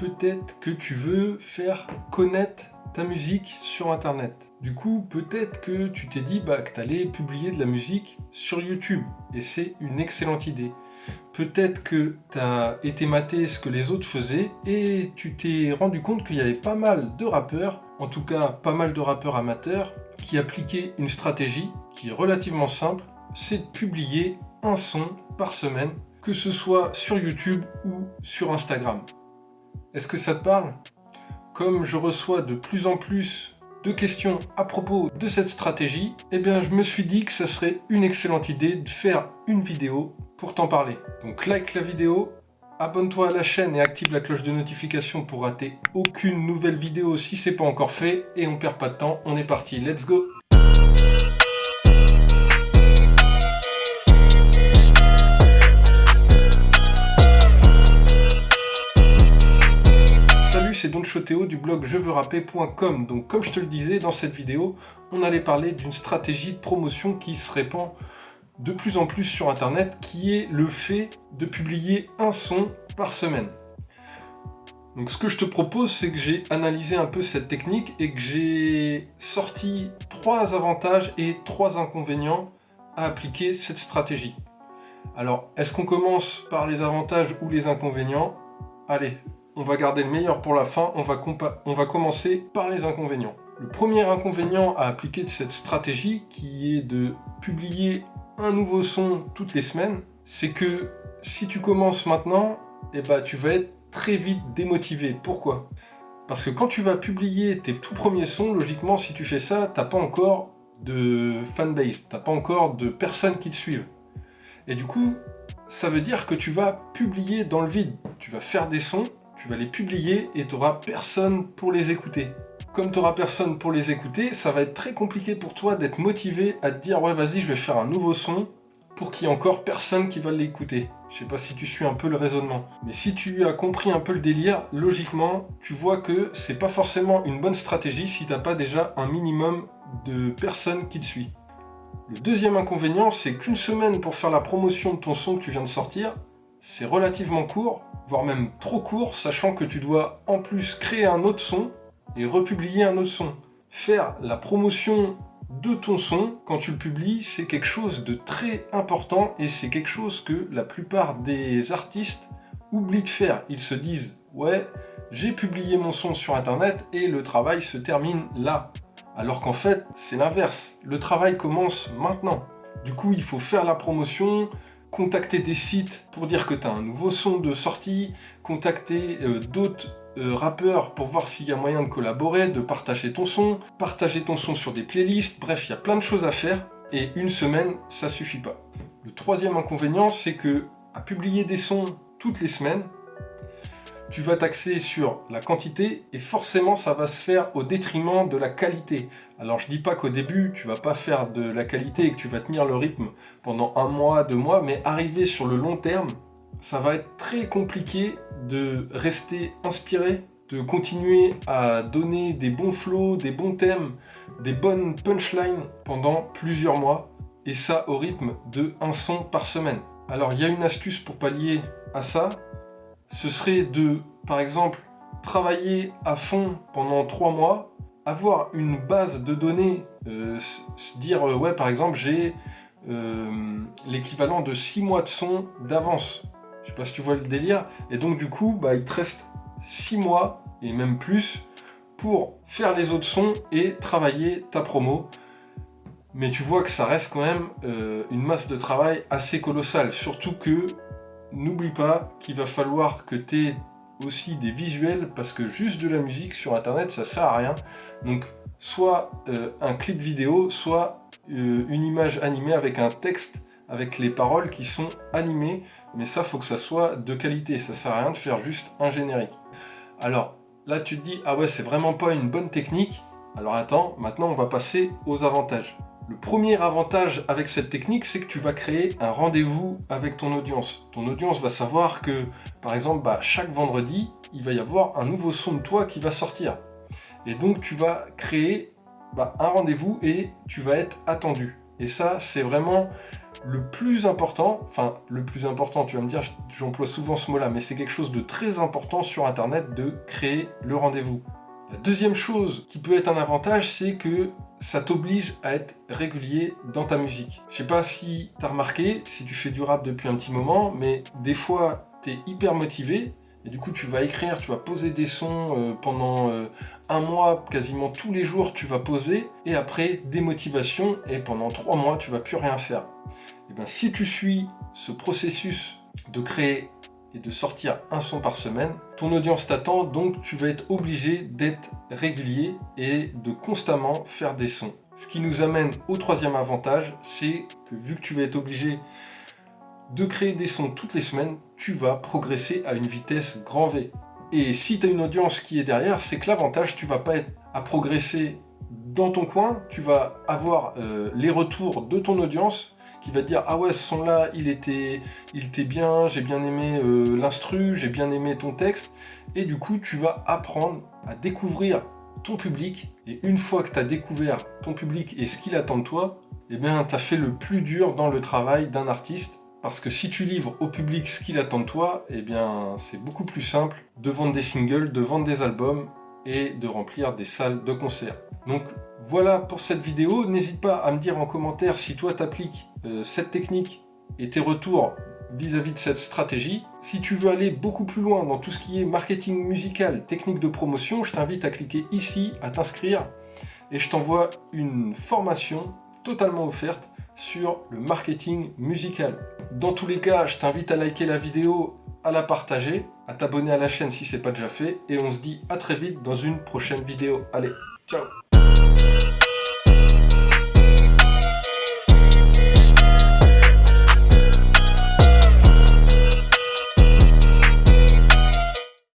Peut-être que tu veux faire connaître ta musique sur internet. Du coup, peut-être que tu t'es dit que tu allais publier de la musique sur YouTube et c'est une excellente idée. Peut-être que tu as été mater ce que les autres faisaient et tu t'es rendu compte qu'il y avait pas mal de rappeurs, en tout cas pas mal de rappeurs amateurs, qui appliquaient une stratégie qui est relativement simple, c'est de publier un son par semaine, que ce soit sur YouTube ou sur Instagram. Est-ce que ça te parle ? Comme je reçois de plus en plus de questions à propos de cette stratégie, je me suis dit que ça serait une excellente idée de faire une vidéo pour t'en parler. Donc like la vidéo, abonne-toi à la chaîne et active la cloche de notification pour rater aucune nouvelle vidéo si c'est pas encore fait. Et on perd pas de temps, on est parti, let's go! C'est Don Choteo du blog jeveuxrapper.com. Donc comme je te le disais dans cette vidéo, on allait parler d'une stratégie de promotion qui se répand de plus en plus sur internet, qui est le fait de publier un son par semaine. Donc ce que je te propose, c'est que j'ai analysé un peu cette technique et que j'ai sorti 3 avantages et 3 inconvénients à appliquer cette stratégie. Alors, est-ce qu'on commence par les avantages ou les inconvénients ? Allez, on va garder le meilleur pour la fin, on va commencer par les inconvénients. Le premier inconvénient à appliquer de cette stratégie, qui est de publier un nouveau son toutes les semaines, c'est que si tu commences maintenant, tu vas être très vite démotivé. Pourquoi ? Parce que quand tu vas publier tes tout premiers sons, logiquement, si tu fais ça, t'as pas encore de fanbase, t'as pas encore de personnes qui te suivent. Et du coup, ça veut dire que tu vas publier dans le vide. Tu vas faire des sons, tu vas les publier et tu n'auras personne pour les écouter. Comme tu n'auras personne pour les écouter, ça va être très compliqué pour toi d'être motivé à te dire « Ouais, vas-y, je vais faire un nouveau son pour qu'il y ait encore personne qui va l'écouter. » Je sais pas si tu suis un peu le raisonnement. Mais si tu as compris un peu le délire, logiquement, tu vois que c'est pas forcément une bonne stratégie si tu n'as pas déjà un minimum de personnes qui te suivent. Le deuxième inconvénient, c'est qu'une semaine pour faire la promotion de ton son que tu viens de sortir, c'est relativement court, voire même trop court, sachant que tu dois en plus créer un autre son et republier un autre son. Faire la promotion de ton son, quand tu le publies, c'est quelque chose de très important et c'est quelque chose que la plupart des artistes oublient de faire. Ils se disent « Ouais, j'ai publié mon son sur internet et le travail se termine là ». Alors qu'en fait, c'est l'inverse. Le travail commence maintenant. Du coup, il faut faire la promotion, contacter des sites pour dire que tu as un nouveau son de sortie, contacter d'autres rappeurs pour voir s'il y a moyen de collaborer, de partager ton son sur des playlists. Bref, il y a plein de choses à faire et une semaine, ça suffit pas. Le troisième inconvénient, c'est que à publier des sons toutes les semaines, tu vas t'axer sur la quantité et forcément ça va se faire au détriment de la qualité. Alors je dis pas qu'au début tu vas pas faire de la qualité et que tu vas tenir le rythme pendant 1 mois, 2 mois, mais arriver sur le long terme, ça va être très compliqué de rester inspiré, de continuer à donner des bons flows, des bons thèmes, des bonnes punchlines pendant plusieurs mois, et ça au rythme de 1 son par semaine. Alors il y a une astuce pour pallier à ça. Ce serait de, par exemple, travailler à fond pendant 3 mois, avoir une base de données, se dire, ouais, par exemple, j'ai l'équivalent de 6 mois de son d'avance. Je sais pas si tu vois le délire. Et donc, du coup, il te reste 6 mois, et même plus, pour faire les autres sons et travailler ta promo. Mais tu vois que ça reste quand même une masse de travail assez colossale, surtout que n'oublie pas qu'il va falloir que tu aies aussi des visuels parce que juste de la musique sur internet ça sert à rien. Donc soit un clip vidéo, soit une image animée avec un texte, avec les paroles qui sont animées, mais ça faut que ça soit de qualité, ça sert à rien de faire juste un générique. Alors là tu te dis ah ouais c'est vraiment pas une bonne technique, alors attends, maintenant on va passer aux avantages. Le premier avantage avec cette technique, c'est que tu vas créer un rendez-vous avec ton audience. Ton audience va savoir que, par exemple, chaque vendredi, il va y avoir un nouveau son de toi qui va sortir. Et donc, tu vas créer un rendez-vous et tu vas être attendu. Et ça, c'est vraiment le plus important, enfin le plus important, tu vas me dire, j'emploie souvent ce mot-là, mais c'est quelque chose de très important sur Internet de créer le rendez-vous. La deuxième chose qui peut être un avantage, c'est que ça t'oblige à être régulier dans ta musique. Je sais pas si tu as remarqué, si tu fais du rap depuis un petit moment, mais des fois, tu es hyper motivé, et du coup, tu vas écrire, tu vas poser des sons pendant un mois, quasiment tous les jours, tu vas poser, et après, démotivation, et pendant 3 mois, tu vas plus rien faire. Et bien, si tu suis ce processus de créer et de sortir un son par semaine, ton audience t'attend, donc tu vas être obligé d'être régulier et de constamment faire des sons. Ce qui nous amène au troisième avantage, c'est que vu que tu vas être obligé de créer des sons toutes les semaines, tu vas progresser à une vitesse grand V. Et si tu as une audience qui est derrière, c'est que l'avantage, tu vas pas être à progresser dans ton coin, tu vas avoir les retours de ton audience qui va te dire « Ah ouais, ce son-là, il était bien, j'ai bien aimé l'instru, j'ai bien aimé ton texte. » Et du coup, tu vas apprendre à découvrir ton public. Et une fois que tu as découvert ton public et ce qu'il attend de toi, eh bien, tu as fait le plus dur dans le travail d'un artiste. Parce que si tu livres au public ce qu'il attend de toi, eh bien, c'est beaucoup plus simple de vendre des singles, de vendre des albums et de remplir des salles de concert. Donc voilà pour cette vidéo. N'hésite pas à me dire en commentaire si toi t'appliques cette technique et tes retours vis-à-vis de cette stratégie. Si tu veux aller beaucoup plus loin dans tout ce qui est marketing musical, technique de promotion, je t'invite à cliquer ici, à t'inscrire et je t'envoie une formation totalement offerte sur le marketing musical. Dans tous les cas, je t'invite à liker la vidéo, à la partager, à t'abonner à la chaîne si ce n'est pas déjà fait, et on se dit à très vite dans une prochaine vidéo. Allez, ciao!